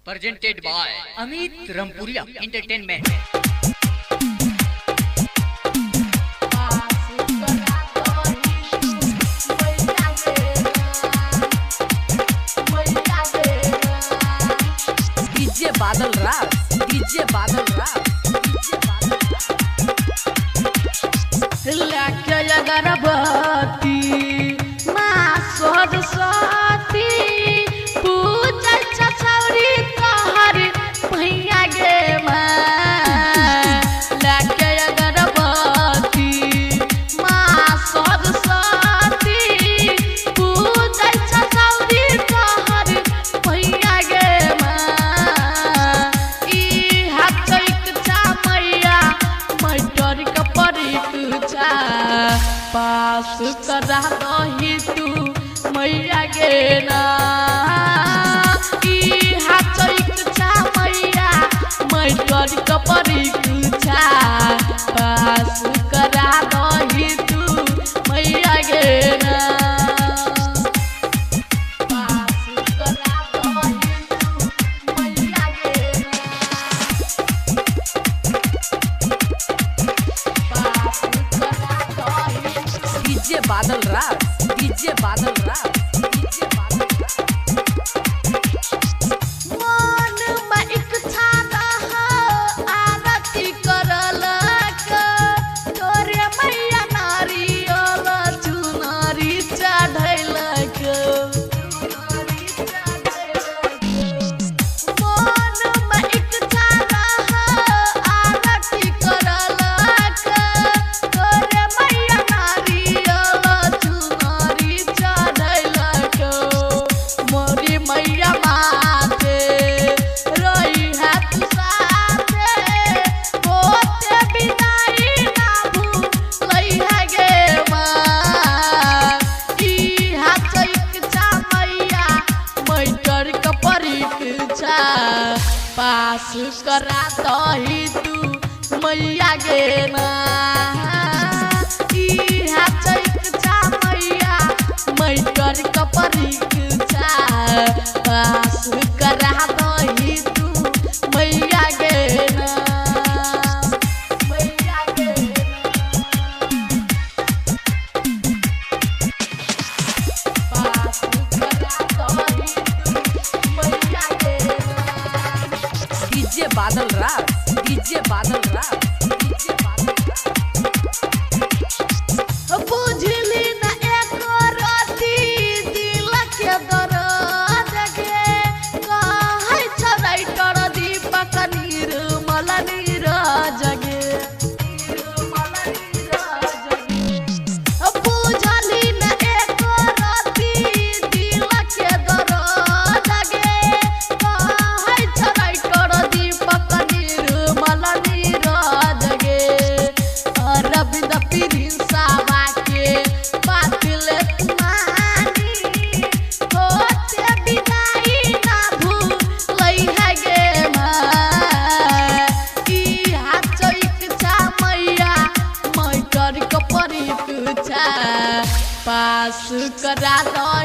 presented by Amit Rampuria Entertainment. DJ Badal Raj, DJ Badal Raj, DJ Badal लाके अगरबत्ती माँ सरस्वती पूजा छछौरी तोहर भैया गे माँ। लाके अगरबत्ती माँ सरस्वती पूजा छछौरी तोहर भैया गे माँ। ई हाथ इच्छा मैया मैटर का परीक्षा पास करा दही तू मैया गे ना। ई हाथ इच्छा मैया मैटर का परीक्षा पास करा दही तू मैया गे ना। पास करा दही तू मैया गे ना। DJ Badal Raj, DJ Badal Raj, DJ Badal राज। मन में इच्छा रहा आरती करलक तोरे मैया नारियल चुनरी चढ़ैलक। मन में इच्छा रहा आरती करलक तोरे मैया नारियल चुनरी चढ़ैलक। मोरी मैया माथे रही है तू साथे होते बिदाई ना भूलई है गे माँ। ई हाथ इच्छा मैया मैटर का परीक्षा पास करा दही तू मैया गे ना। ई हाथ इच्छा मैया मैटर का परीक्षा पास करा दही तू मैया गे ना। मैया गे ना। पास करा दही तू मैया गे ना। DJ Badal Raj, DJ Badal Raj, DJ Badal राज। बुझली न एको रति दिल के दर्द गे कहै छ राइटर दीपक निर्मल नीरज गे। बुझली न एको रति दिल के दर्द गे कहै छ राइटर दीपक निर्मल नीरज गे। अरविंद प्रिंसावा के बात ले मानी होते बिदाई ना भूलई है गे माँ। ई हाथ इच्छा मैया मैटर का परीक्षा पास करा दही